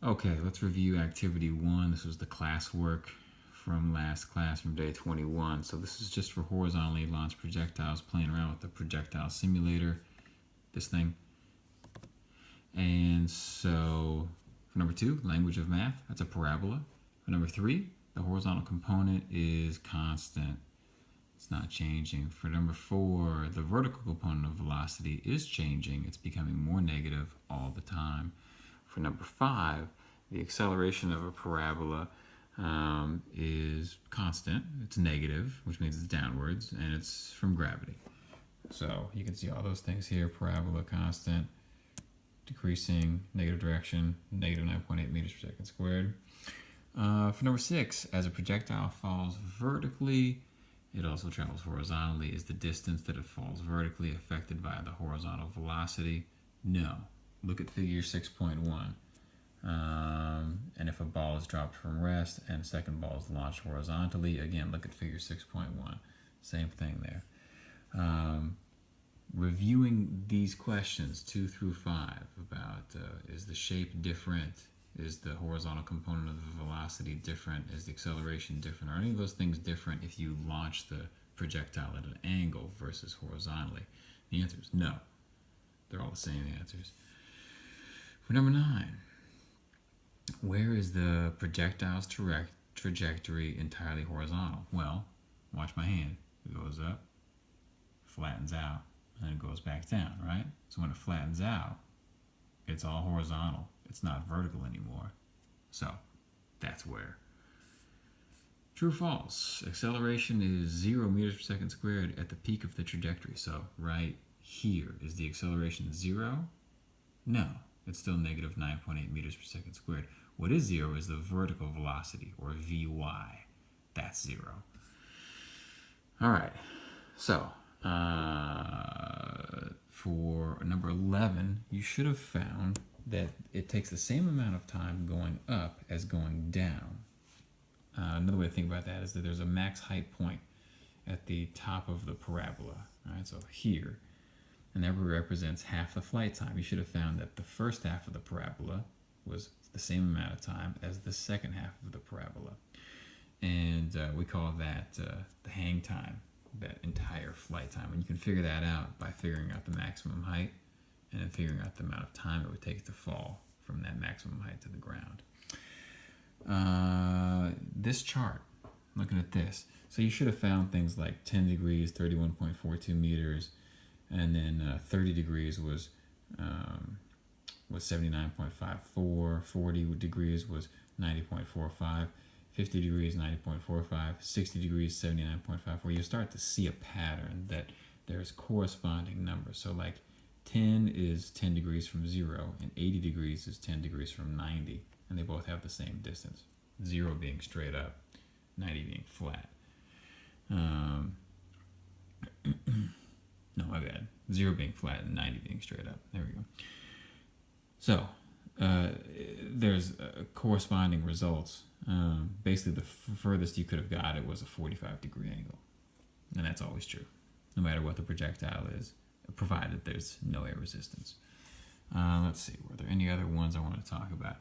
Okay, let's review activity 1. This was the classwork from last class from day 21. So this is just for horizontally launched projectiles, playing around with the projectile simulator, this thing. And so for number 2, language of math, that's a parabola. For number 3, the horizontal component is constant. It's not changing. For number 4, the vertical component of velocity is changing. It's becoming more negative all the time. For number 5, the acceleration of a parabola is constant. It's negative, which means it's downwards, and it's from gravity. So you can see all those things here: parabola, constant, decreasing, negative direction, negative 9.8 meters per second squared. For number 6, as a projectile falls vertically, it also travels horizontally. Is the distance that it falls vertically affected by the horizontal velocity? No. Look at figure 6.1. And if a ball is dropped from rest and a second ball is launched horizontally, again, look at figure 6.1. Same thing there. Reviewing these questions 2 through 5 about is the shape different? Is the horizontal component of the velocity different? Is the acceleration different? Are any of those things different if you launch the projectile at an angle versus horizontally? The answer is no. They're all the same answers. For number 9, where is the projectile's trajectory entirely horizontal? Well, watch my hand. It goes up, flattens out, and it goes back down, right? So when it flattens out, it's all horizontal. It's not vertical anymore. So that's where. True or false? Acceleration is 0 meters per second squared at the peak of the trajectory. So right here, is the acceleration 0? No, it's still negative 9.8 meters per second squared. What is 0 is the vertical velocity, or Vy. That's 0. All right, so for number 11, you should have found that it takes the same amount of time going up as going down. Another way to think about that is that there's a max height point at the top of the parabola. All right, so here, and that represents half the flight time. You should have found that the first half of the parabola was the same amount of time as the second half of the parabola. And we call that the hang time, that entire flight time. And you can figure that out by figuring out the maximum height and then figuring out the amount of time it would take to fall from that maximum height to the ground. This chart, looking at this, so you should have found things like 10 degrees, 31.42 meters, and then 30 degrees was 79.54, 40 degrees was 90.45, 50 degrees 90.45, 60 degrees 79.54. You start to see a pattern that there's corresponding numbers. So like 10 is 10 degrees from 0, and 80 degrees is 10 degrees from 90, and they both have the same distance. 0 being straight up, 90 being flat. No, my bad. 0 being flat and 90 being straight up. There we go. So there's corresponding results. Basically, the furthest you could have got it was a 45-degree angle. And that's always true, no matter what the projectile is, provided there's no air resistance. Let's see, were there any other ones I want to talk about?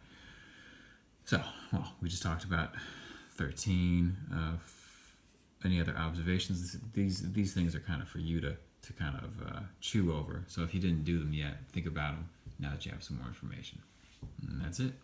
So, well, we just talked about 13. Any other observations? These things are kind of for you to kind of chew over. So if you didn't do them yet, think about them now that you have some more information. And that's it.